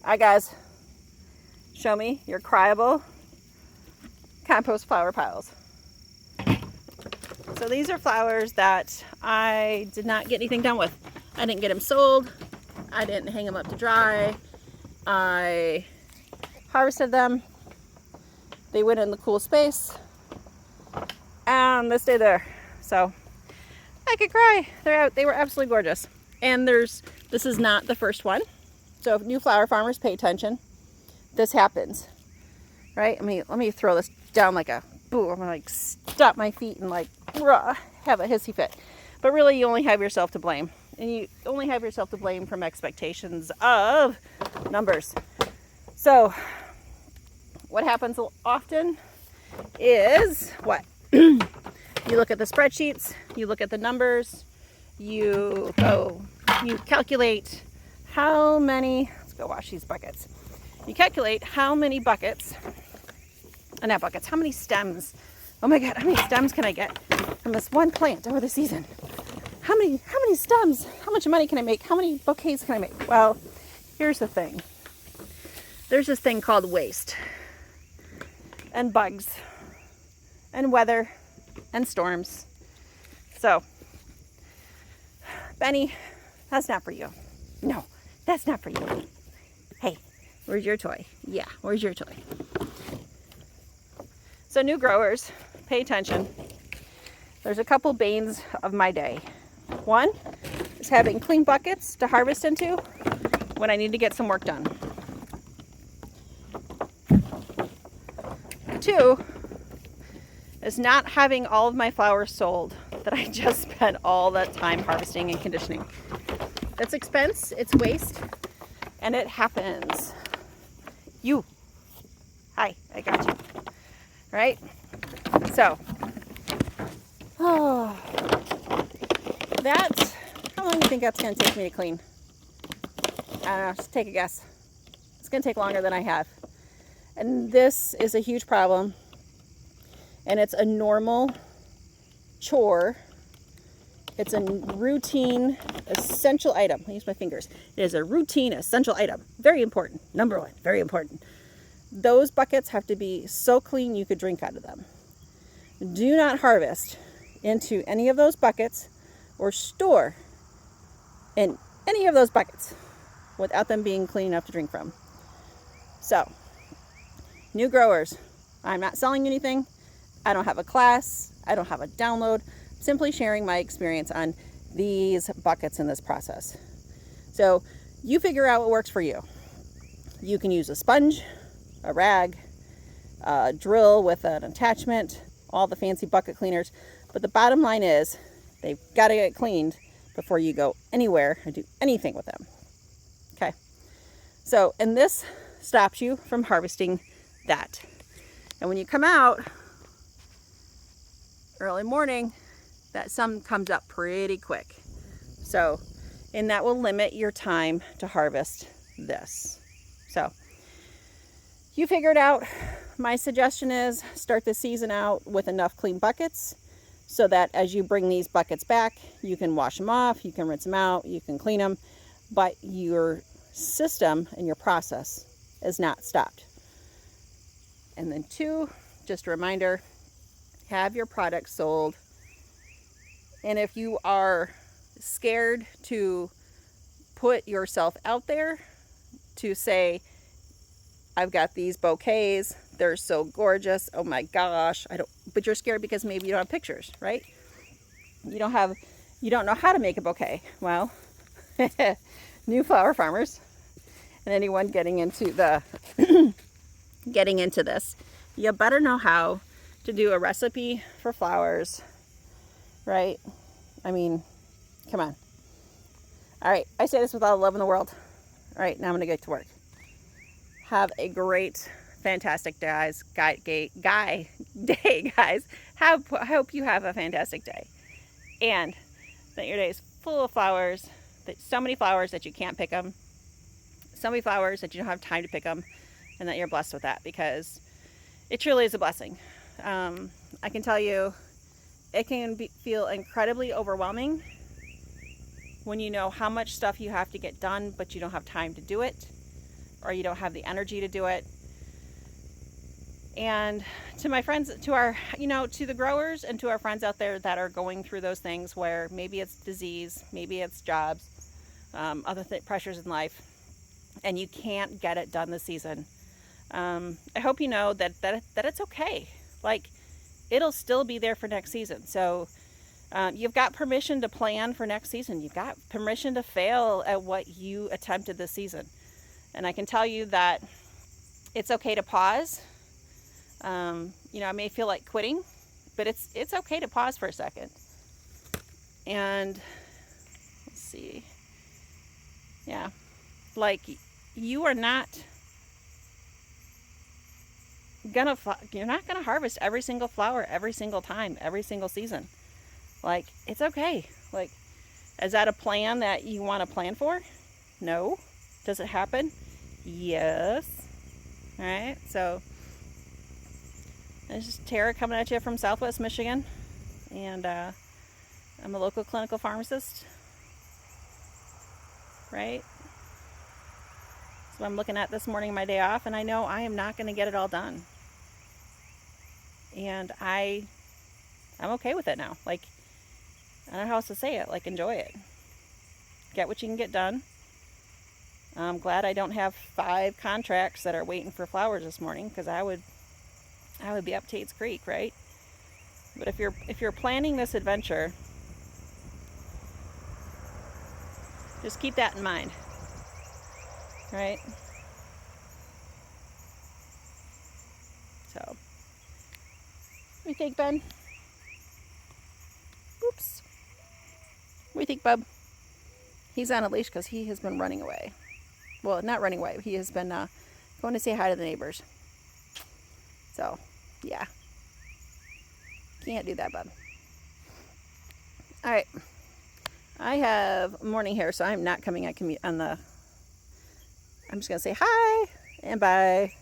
Alright guys, show me your cryable compost flower piles. So these are flowers that I did not get anything done with. I didn't get them sold. I didn't hang them up to dry. I harvested them. They went in the cool space and they stayed there. So I could cry. They're out. They were absolutely gorgeous. And this is not the first one. So if new flower farmers, pay attention. This happens, right? Let me throw this down like a boo. I'm gonna like stop my feet and like have a hissy fit. But really, you only have yourself to blame, and you only have yourself to blame from expectations of numbers. So what happens often is what you look at the spreadsheets, you look at the numbers, you calculate how many, let's go wash these buckets. You calculate how many buckets, not buckets, how many stems. Oh my God, how many stems can I get from this one plant over the season? How many stems? How much money can I make? How many bouquets can I make? Well, here's the thing. There's this thing called waste and bugs and weather and storms. So, Benny, that's not for you. No, that's not for you. Hey, where's your toy? Yeah, where's your toy? So new growers, pay attention. There's a couple banes of my day. One is having clean buckets to harvest into when I need to get some work done. Two is not having all of my flowers sold that I just spent all that time harvesting and conditioning. It's expense, it's waste, and it happens. You. Hi, I got you. Right? So, how long do you think that's going to take me to clean? I don't know, just take a guess. It's going to take longer than I have. And this is a huge problem. And it's a normal chore. It's a routine, essential item. I use my fingers. It is a routine, essential item. Very important. Number one, very important. Those buckets have to be so clean you could drink out of them. Do not harvest into any of those buckets or store in any of those buckets without them being clean enough to drink from. So, new growers, I'm not selling anything. I don't have a class. I don't have a download. I'm simply sharing my experience on these buckets in this process. So you figure out what works for you. You can use a sponge, a rag, a drill with an attachment, all the fancy bucket cleaners. But the bottom line is they've got to get cleaned before you go anywhere and do anything with them. Okay. So, and this stops you from harvesting that. And when you come out early morning, that sun comes up pretty quick. So, and that will limit your time to harvest this. So, you figure it out. My suggestion is start the season out with enough clean buckets so that as you bring these buckets back, you can wash them off, you can rinse them out, you can clean them, but your system and your process is not stopped. And then two, just a reminder, have your product sold. And if you are scared to put yourself out there to say, I've got these bouquets, they're so gorgeous, oh my gosh, but you're scared because maybe you don't have pictures, right? You don't know how to make a bouquet. Well, new flower farmers and anyone getting into this, you better know how to do a recipe for flowers, right? I mean, come on. All right, I say this with all the love in the world. All right, now I'm gonna get to work. Have a great, fantastic day, guys. I hope you have a fantastic day, and that your day is full of flowers. That so many flowers that you can't pick them, so many flowers that you don't have time to pick them, and that you're blessed with that because it truly is a blessing. I can tell you, it can feel incredibly overwhelming when you know how much stuff you have to get done, but you don't have time to do it. or you don't have the energy to do it. And to my friends, to our, to the growers and to our friends out there that are going through those things where maybe it's disease, maybe it's jobs, other pressures in life, and you can't get it done this season. I hope you know that it's okay. Like, it'll still be there for next season. So you've got permission to plan for next season. You've got permission to fail at what you attempted this season. And I can tell you that it's okay to pause. I may feel like quitting, but it's okay to pause for a second. And let's see. Yeah. Like, you're not gonna harvest every single flower every single time, every single season. Like, it's okay. Like, is that a plan that you want to plan for? No. Does it happen? Yes. All right. So this is Tara coming at you from Southwest Michigan, and I'm a local clinical pharmacist. Right. So I'm looking at this morning, my day off, and I know I am not going to get it all done. And I'm okay with it now. Like, I don't know how else to say it. Like, enjoy it. Get what you can get done. I'm glad I don't have 5 contracts that are waiting for flowers this morning, because I would be up Tate's Creek, right? But if you're planning this adventure, just keep that in mind, right? So, what do you think, Ben? Oops. What do you think, Bub? He's on a leash because he has been running away. Well, not running away. He has been going to say hi to the neighbors. So, yeah. Can't do that, Bub. All right. I have morning hair, so I'm not coming on the... I'm just going to say hi and bye.